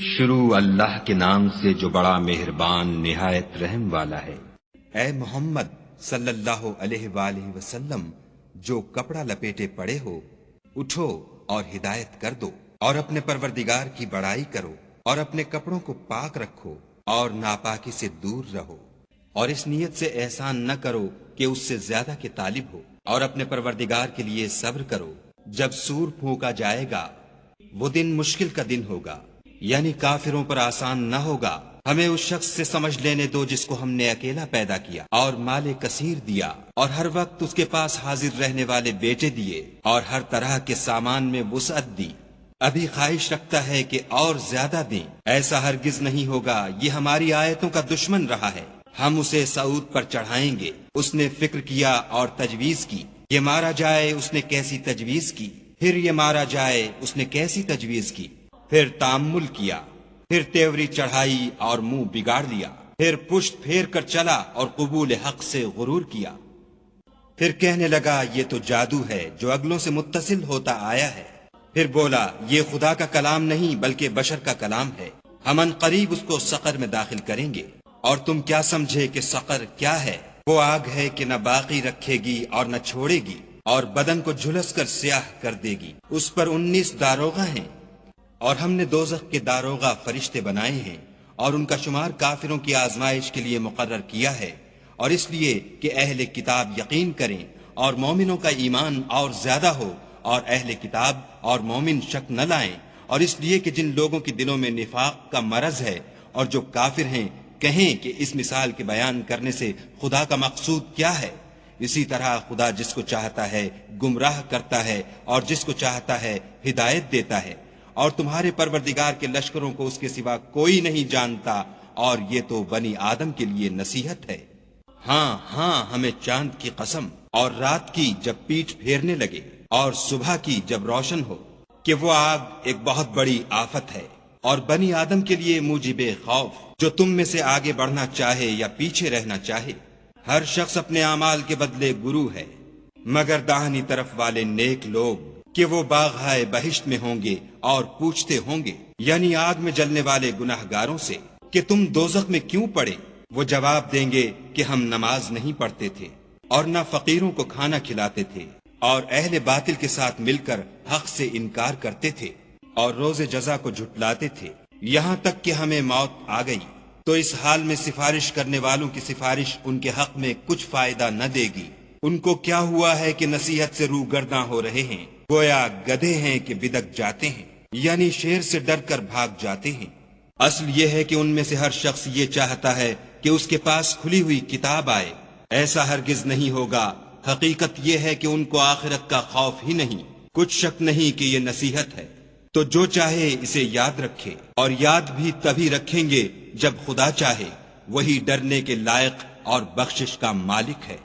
شروع اللہ کے نام سے جو بڑا مہربان نہایت رحم والا ہے۔ اے محمد صلی اللہ علیہ وآلہ وسلم، جو کپڑا لپیٹے پڑے ہو اٹھو اور ہدایت کر دو، اور اپنے پروردگار کی بڑائی کرو، اور اپنے کپڑوں کو پاک رکھو اور ناپاکی سے دور رہو، اور اس نیت سے احسان نہ کرو کہ اس سے زیادہ کے طالب ہو، اور اپنے پروردگار کے لیے صبر کرو۔ جب سور پھونکا جائے گا وہ دن مشکل کا دن ہوگا، یعنی کافروں پر آسان نہ ہوگا۔ ہمیں اس شخص سے سمجھ لینے دو جس کو ہم نے اکیلا پیدا کیا اور مال کثیر دیا، اور ہر وقت اس کے پاس حاضر رہنے والے بیٹے دیے، اور ہر طرح کے سامان میں وسعت دی۔ ابھی خواہش رکھتا ہے کہ اور زیادہ دیں، ایسا ہرگز نہیں ہوگا۔ یہ ہماری آیتوں کا دشمن رہا ہے، ہم اسے صعود پر چڑھائیں گے۔ اس نے فکر کیا اور تجویز کی، یہ مارا جائے، اس نے کیسی تجویز کی، پھر یہ مارا جائے، اس نے کیسی تجویز کی، پھر تامل کیا، پھر تیوری چڑھائی اور منہ بگاڑ لیا، پھر پشت پھیر کر چلا اور قبول حق سے غرور کیا، پھر کہنے لگا یہ تو جادو ہے جو اگلوں سے متصل ہوتا آیا ہے، پھر بولا یہ خدا کا کلام نہیں بلکہ بشر کا کلام ہے، ہم ان قریب اس کو سقر میں داخل کریں گے۔ اور تم کیا سمجھے کہ سقر کیا ہے؟ وہ آگ ہے کہ نہ باقی رکھے گی اور نہ چھوڑے گی، اور بدن کو جھلس کر سیاہ کر دے گی۔ اس پر 19 داروغہ ہیں، اور ہم نے دوزخ کے داروغہ فرشتے بنائے ہیں، اور ان کا شمار کافروں کی آزمائش کے لیے مقرر کیا ہے، اور اس لیے کہ اہل کتاب یقین کریں اور مومنوں کا ایمان اور زیادہ ہو، اور اہل کتاب اور مومن شک نہ لائیں، اور اس لیے کہ جن لوگوں کے دلوں میں نفاق کا مرض ہے اور جو کافر ہیں کہیں کہ اس مثال کے بیان کرنے سے خدا کا مقصود کیا ہے۔ اسی طرح خدا جس کو چاہتا ہے گمراہ کرتا ہے اور جس کو چاہتا ہے ہدایت دیتا ہے، اور تمہارے پروردگار کے لشکروں کو اس کے سوا کوئی نہیں جانتا، اور یہ تو بنی آدم کے لیے نصیحت ہے۔ ہاں ہاں، ہمیں چاند کی قسم، اور رات کی جب پیٹھ پھیرنے لگے، اور صبح کی جب روشن ہو، کہ وہ آگ ایک بہت بڑی آفت ہے، اور بنی آدم کے لیے موجب خوف، جو تم میں سے آگے بڑھنا چاہے یا پیچھے رہنا چاہے۔ ہر شخص اپنے اعمال کے بدلے گرو ہے، مگر داہنی طرف والے نیک لوگ کہ وہ باغہائے بہشت میں ہوں گے اور پوچھتے ہوں گے، یعنی آگ میں جلنے والے گناہ گاروں سے، کہ تم دوزخ میں کیوں پڑے؟ وہ جواب دیں گے کہ ہم نماز نہیں پڑھتے تھے اور نہ فقیروں کو کھانا کھلاتے تھے، اور اہل باطل کے ساتھ مل کر حق سے انکار کرتے تھے، اور روز جزا کو جھٹلاتے تھے، یہاں تک کہ ہمیں موت آ گئی۔ تو اس حال میں سفارش کرنے والوں کی سفارش ان کے حق میں کچھ فائدہ نہ دے گی۔ ان کو کیا ہوا ہے کہ نصیحت سے روگرداں ہو رہے ہیں، گویا گدھے ہیں کہ بدک جاتے ہیں، یعنی شیر سے ڈر کر بھاگ جاتے ہیں۔ اصل یہ ہے کہ ان میں سے ہر شخص یہ چاہتا ہے کہ اس کے پاس کھلی ہوئی کتاب آئے، ایسا ہرگز نہیں ہوگا۔ حقیقت یہ ہے کہ ان کو آخرت کا خوف ہی نہیں، کچھ شک نہیں کہ یہ نصیحت ہے۔ تو جو چاہے اسے یاد رکھے، اور یاد بھی تبھی رکھیں گے جب خدا چاہے، وہی ڈرنے کے لائق اور بخشش کا مالک ہے۔